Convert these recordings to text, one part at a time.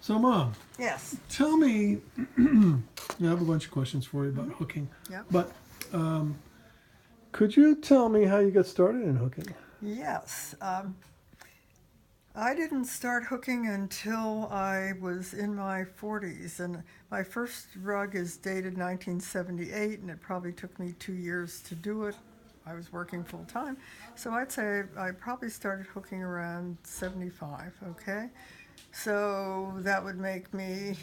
So, Mom, Yes. tell me. I have a bunch of questions for you about hooking, Yep. but could you tell me how you got started in hooking? Yes. I didn't start hooking until I was in my 40s, and my first rug is dated 1978, and it probably took me 2 years to do it. I was working full time, so I'd say I probably started hooking around 75. Okay, so that would make me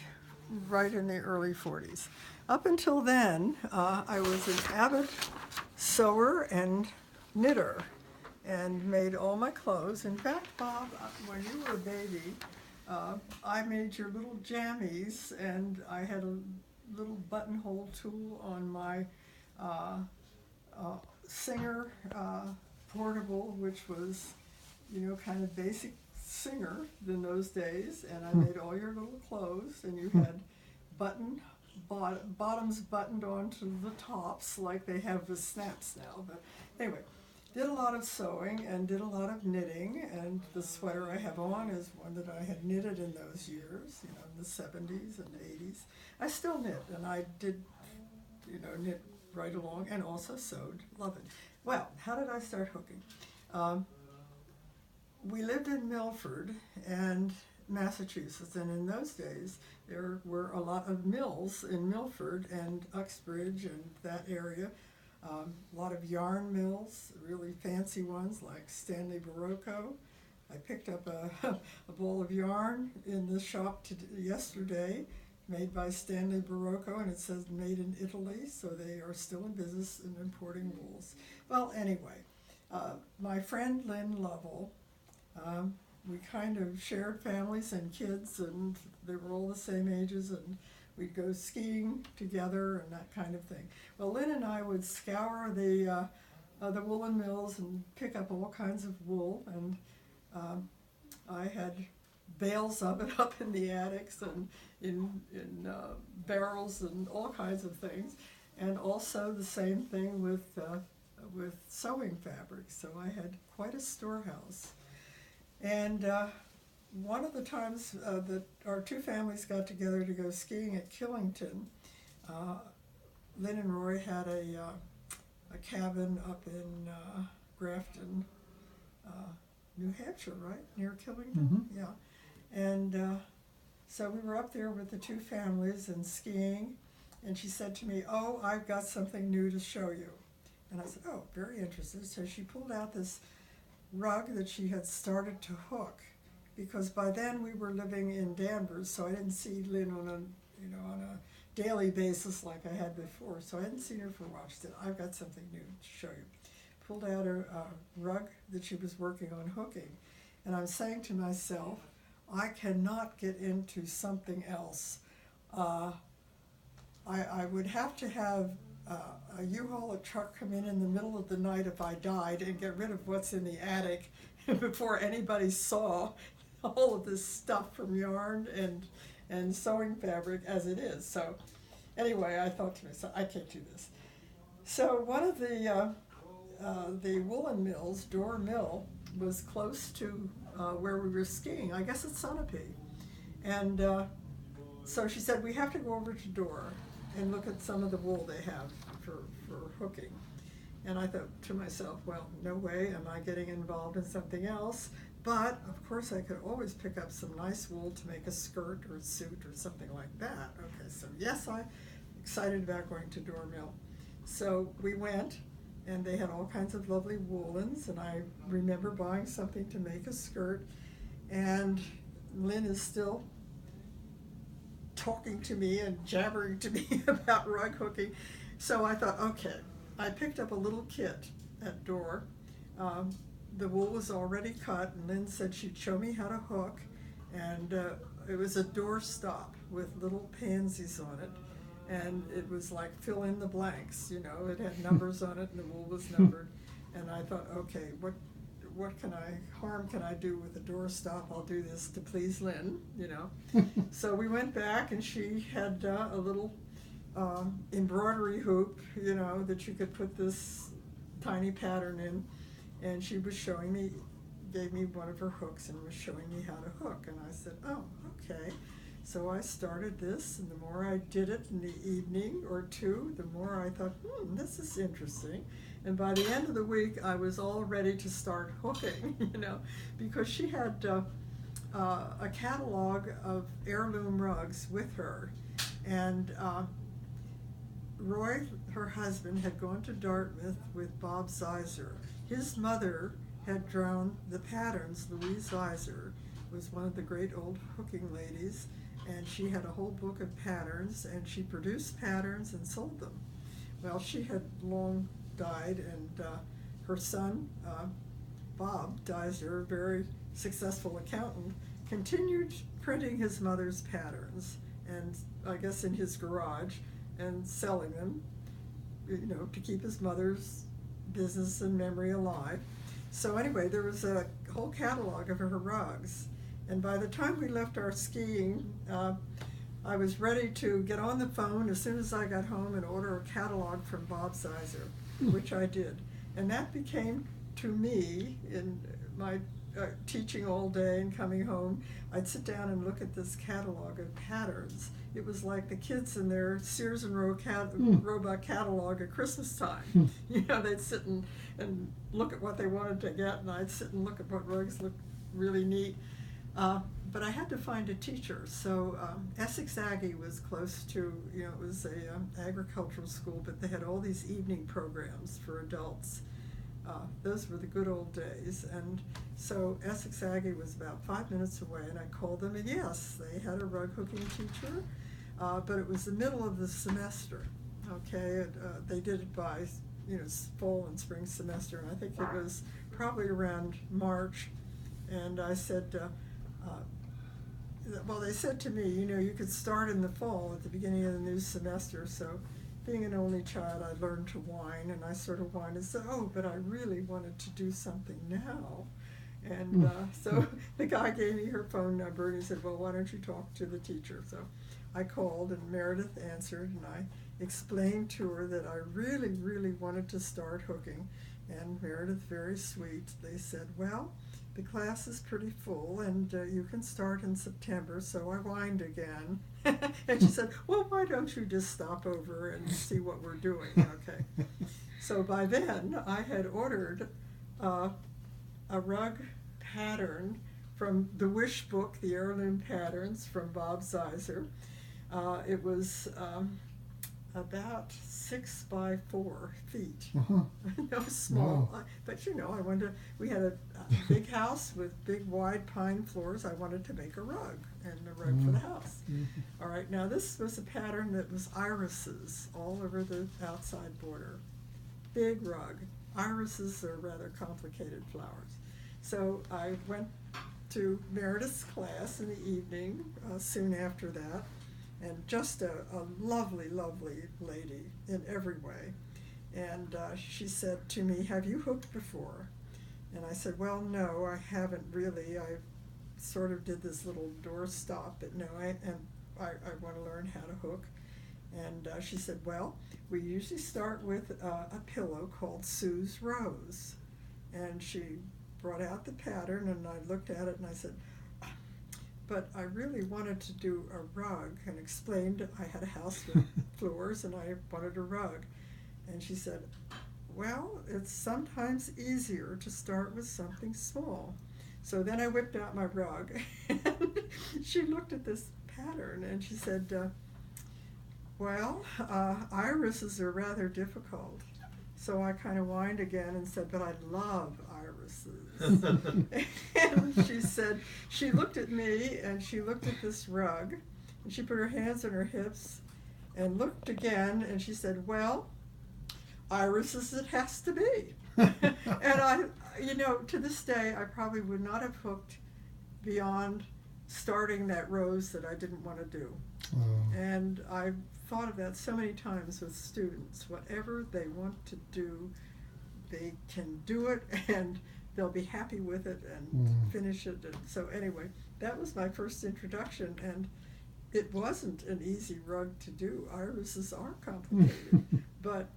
right in the early 40s. Up until then, I was an avid sewer and knitter and made all my clothes. In fact, Bob, when you were a baby, I made your little jammies, and I had a little buttonhole tool on my uh, Singer portable, which was, kind of basic Singer in those days. And I made all your little clothes, and you had button bottoms buttoned onto the tops like they have the snaps now. But anyway, did a lot of sewing and did a lot of knitting, and the sweater I have on is one that I had knitted in those years, in the 70s and 80s. I still knit, and I did, knit right along, and also sewed. Love it. Well, how did I start hooking? Um, we lived in Milford and Massachusetts, and in those days there were a lot of mills in Milford and Uxbridge and that area. A lot of yarn mills, really fancy ones like Stanley Barocco. I picked up a ball of yarn in the shop yesterday, made by Stanley Barocco, and it says made in Italy, so they are still in business in importing wools. Well, anyway, my friend Lynn Lovell, um, we kind of shared families and kids, and they were all the same ages, and we'd go skiing together and that kind of thing. Well, Lynn and I would scour the woolen mills and pick up all kinds of wool, and I had bales of it up in the attics and in barrels and all kinds of things, and also the same thing with sewing fabric. So I had quite a storehouse. And one of the times that our two families got together to go skiing at Killington, uh, Lynn and Roy had a cabin up in Grafton, uh, New Hampshire, right? Near Killington? Mm-hmm. Yeah. And so we were up there with the two families and skiing, and she said to me, "Oh, I've got something new to show you." And I said, "Oh, very interested." So she pulled out this rug that she had started to hook, because by then we were living in Danvers, so I didn't see Lynn on a daily basis like I had before. So I hadn't seen her for a while. She said, "I've got something new to show you." Pulled out a rug that she was working on hooking, and I'm saying to myself, I cannot get into something else. Uh, I would have to have a U-Haul, a truck come in the middle of the night if I died and get rid of what's in the attic before anybody saw all of this stuff from yarn and sewing fabric as it is. So anyway, I thought to myself, I can't do this. So one of the woolen mills, Door Mill, was close to where we were skiing. I guess it's Sunapee. And so she said, we have to go over to Door and look at some of the wool they have for hooking. And I thought to myself, well, no way am I getting involved in something else. But, of course, I could always pick up some nice wool to make a skirt or a suit or something like that. Okay, so yes, I'm excited about going to Door Mill. So we went, and they had all kinds of lovely woolens, and I remember buying something to make a skirt. And Lynn is still talking to me and jabbering to me about rug hooking. So I thought, okay, I picked up a little kit at Door. The wool was already cut, and Lynn said she'd show me how to hook, and it was a door stop with little pansies on it, and it was like fill in the blanks, it had numbers on it, and the wool was numbered. And I thought, okay, what harm can I do with a door stop? I'll do this to please Lynn, So we went back, and she had a little embroidery hoop, that you could put this tiny pattern in, and she was showing me, gave me one of her hooks and was showing me how to hook, and I said, oh, okay. So I started this, and the more I did it in the evening or two, the more I thought, this is interesting. And by the end of the week, I was all ready to start hooking, because she had a catalog of heirloom rugs with her. And Roy, her husband, had gone to Dartmouth with Bob Zeiser. His mother had drawn the patterns. Louise Zeiser was one of the great old hooking ladies, and she had a whole book of patterns, and she produced patterns and sold them. Well, she had long died, and her son, Bob Zeiser, a very successful accountant, continued printing his mother's patterns, and I guess in his garage, and selling them, to keep his mother's business and memory alive. So anyway, there was a whole catalog of her rugs, and by the time we left our skiing, I was ready to get on the phone as soon as I got home and order a catalog from Bob Zeiser, which I did. And that became, to me, in my teaching all day and coming home, I'd sit down and look at this catalog of patterns. It was like the kids in their Sears and Roebuck catalog at Christmas time. They'd sit and look at what they wanted to get, and I'd sit and look at what rugs looked really neat. But I had to find a teacher, so Essex Aggie was close to, it was a agricultural school, but they had all these evening programs for adults. Those were the good old days, and so Essex Aggie was about 5 minutes away, and I called them, and yes, they had a rug hooking teacher, but it was the middle of the semester, okay? They did it by, fall and spring semester, and I think it was probably around March, and I said, well, they said to me, you could start in the fall at the beginning of the new semester, so being an only child, I learned to whine, and I sort of whined and said, but I really wanted to do something now. And so the guy gave me her phone number, and he said, well, why don't you talk to the teacher? So I called, and Meredith answered, and I explained to her that I really, really wanted to start hooking. And Meredith, very sweet, they said, well, the class is pretty full, and you can start in September. So I whined again. And she said, well, why don't you just stop over and see what we're doing? Okay. So by then, I had ordered a rug pattern from the Wish book, the heirloom patterns from Bob Zeiser. It was about 6 by 4 feet. No, small. Wow. But I wanted we had a big house with big wide pine floors. I wanted to make a rug, and a rug for the house. All right, now this was a pattern that was irises all over the outside border. Big rug. Irises are rather complicated flowers. So I went to Meredith's class in the evening, soon after that, and just a lovely, lovely lady in every way. And she said to me, have you hooked before? And I said, well, no, I haven't really. I sort of did this little doorstop, but no, I want to learn how to hook. And she said, well, we usually start with a pillow called Sue's Rose. And she brought out the pattern, and I looked at it, and I said, but I really wanted to do a rug, and explained I had a house with floors and I wanted a rug. And she said, well, it's sometimes easier to start with something small. So then I whipped out my rug, and she looked at this pattern, and she said, well, irises are rather difficult. So I kind of whined again and said, but I love irises. And she said, she looked at me, and she looked at this rug, and she put her hands on her hips and looked again, and she said, well, irises it has to be. And I, to this day, I probably would not have hooked beyond starting that rose that I didn't want to do. And I've thought of that so many times with students. Whatever they want to do, they can do it, and they'll be happy with it and finish it. And so anyway, that was my first introduction, and it wasn't an easy rug to do. Irises are complicated, but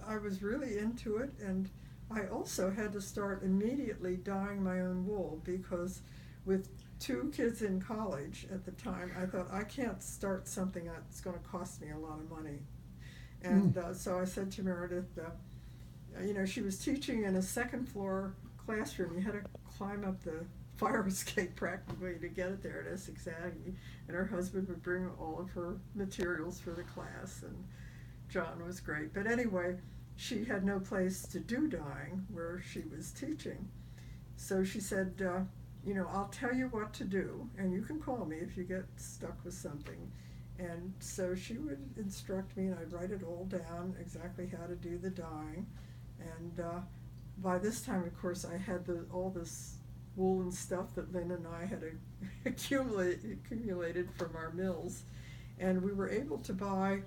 I was really into it, and I also had to start immediately dyeing my own wool, because with two kids in college at the time, I thought, I can't start something that's going to cost me a lot of money. And so I said to Meredith, she was teaching in a second floor classroom. You had to climb up the fire escape practically to get it there at Essex Aggie. And her husband would bring all of her materials for the class, and John was great. But anyway, she had no place to do dyeing where she was teaching. So she said, I'll tell you what to do, and you can call me if you get stuck with something. And so she would instruct me, and I'd write it all down, exactly how to do the dyeing. And by this time, of course, I had all this woolen stuff that Lynn and I had accumulated from our mills. And we were able to buy,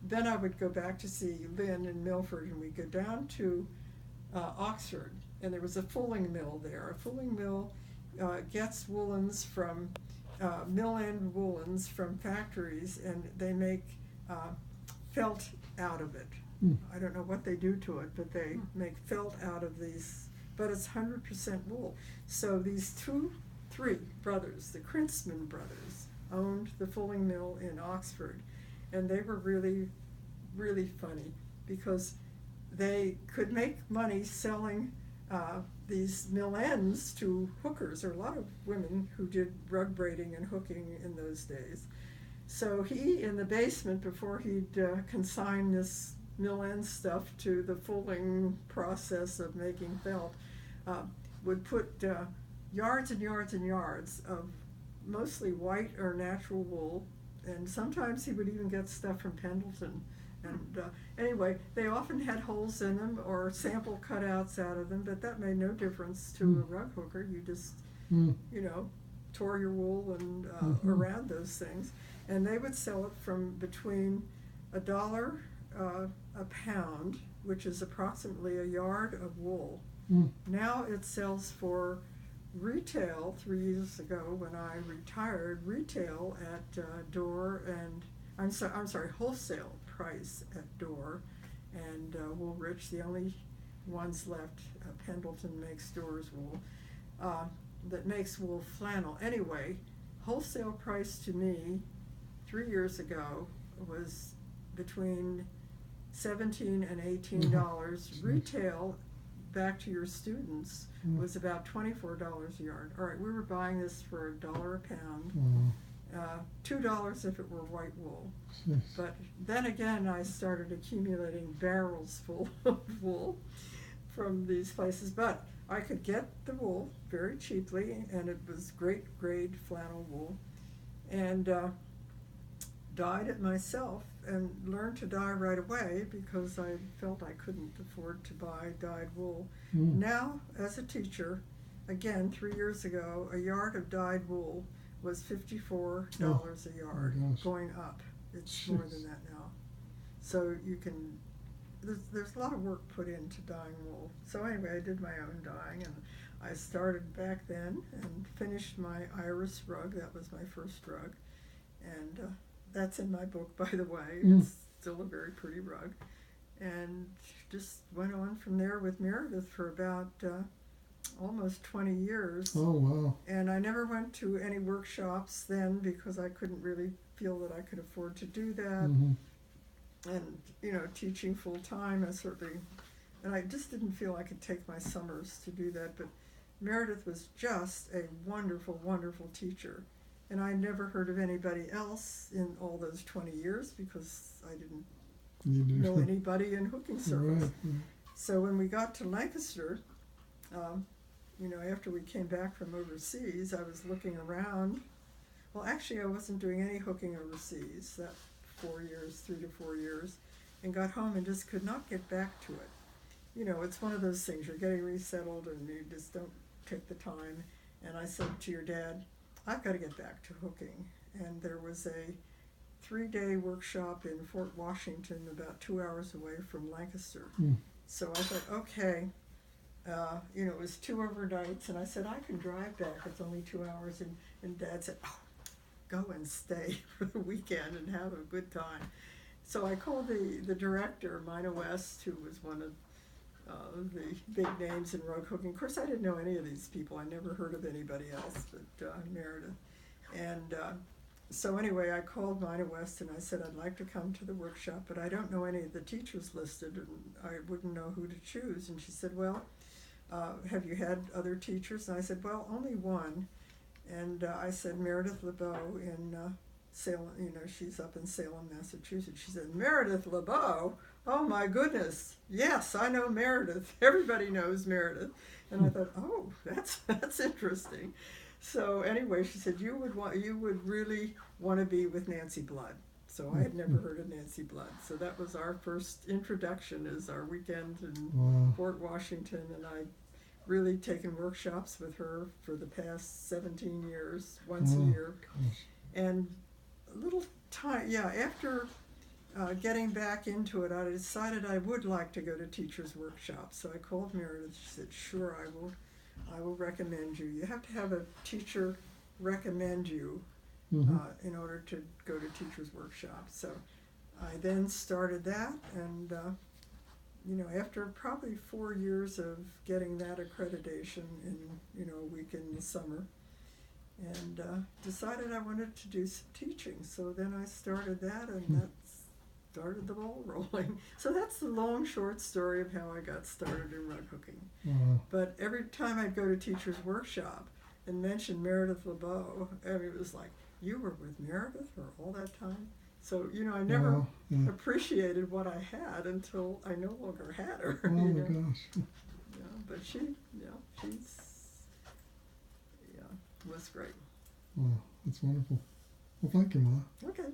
then I would go back to see Lynn in Milford, and we'd go down to Oxford, and there was a fulling mill there. A fulling mill gets woolens from mill-end woolens from factories, and they make felt out of it. I don't know what they do to it, but they make felt out of these, but it's 100% wool. So these three brothers, the Krintzman brothers, owned the fulling mill in Oxford, and they were really, really funny because they could make money selling these mill ends to hookers. There were a lot of women who did rug braiding and hooking in those days. So he, in the basement, before he'd consign this mill end stuff to the fulling process of making felt, would put yards and yards and yards of mostly white or natural wool, and sometimes he would even get stuff from Pendleton. And anyway, they often had holes in them or sample cutouts out of them, but that made no difference to a rug hooker. You just, tore your wool and around those things. And they would sell it from between $1 a pound, which is approximately a yard of wool. Now it sells for retail, 3 years ago when I retired, retail at Door and, I'm sorry, wholesale price at Door and Woolrich, the only ones left. Pendleton makes Door's wool, that makes wool flannel. Anyway, wholesale price to me 3 years ago was between $17 and $18. Retail, back to your students, was about $24 a yard. All right, we were buying this for $1 a pound. $2 if it were white wool. But then again, I started accumulating barrels full of wool from these places. But I could get the wool very cheaply, and it was great grade flannel wool, and dyed it myself and learned to dye right away because I felt I couldn't afford to buy dyed wool. Now, as a teacher, again, 3 years ago, a yard of dyed wool was $54 a yard, going up. It's more than that now. So you can, there's a lot of work put into dyeing wool. So anyway, I did my own dyeing, and I started back then and finished my iris rug. That was my first rug. And that's in my book, by the way. It's still a very pretty rug. And just went on from there with Meredith for about almost 20 years. Oh, wow. And I never went to any workshops then because I couldn't really feel that I could afford to do that. And, teaching full time, and I just didn't feel I could take my summers to do that. But Meredith was just a wonderful, wonderful teacher. And I never heard of anybody else in all those 20 years because I didn't know anybody in hooking circles. Right. So when we got to Lancaster, after we came back from overseas, I was looking around. Well, actually, I wasn't doing any hooking overseas that 3 to 4 years, and got home and just could not get back to it. It's one of those things, you're getting resettled and you just don't take the time. And I said to your dad, I've got to get back to hooking. And there was a 3-day workshop in Fort Washington, about 2 hours away from Lancaster. So I thought, okay, it was 2 overnights, and I said, I can drive back, it's only 2 hours. And Dad said, oh, go and stay for the weekend and have a good time. So I called the director, Mina West, who was one of the big names in rug hooking. Of course, I didn't know any of these people. I never heard of anybody else but Meredith. And so anyway, I called Mina West and I said, I'd like to come to the workshop, but I don't know any of the teachers listed and I wouldn't know who to choose. And she said, well, have you had other teachers? And I said, well, only one. And I said, Meredith LeBeau in Salem, she's up in Salem, Massachusetts. She said, Meredith LeBeau? Oh my goodness, yes, I know Meredith. Everybody knows Meredith. And I thought, oh, that's interesting. So anyway, she said, you would really want to be with Nancy Blood. So I had never heard of Nancy Blood. So that was our first introduction, is our weekend in Fort Washington, and I've really taken workshops with her for the past 17 years, once a year. And a little time, after getting back into it, I decided I would like to go to teachers' workshops. So I called Meredith. She said, sure, I will recommend you. You have to have a teacher recommend you in order to go to teachers' workshops. So I then started that, and after probably 4 years of getting that accreditation in a week in the summer, and decided I wanted to do some teaching. So then I started that, and that started the ball rolling. So that's the long, short story of how I got started in rug hooking. But every time I'd go to teacher's workshop and mention Meredith LeBeau, it was like, you were with Meredith for all that time? So, I never appreciated what I had until I no longer had her. Oh my gosh. But she's was great. Wow, that's wonderful. Well, thank you, Ma. Okay.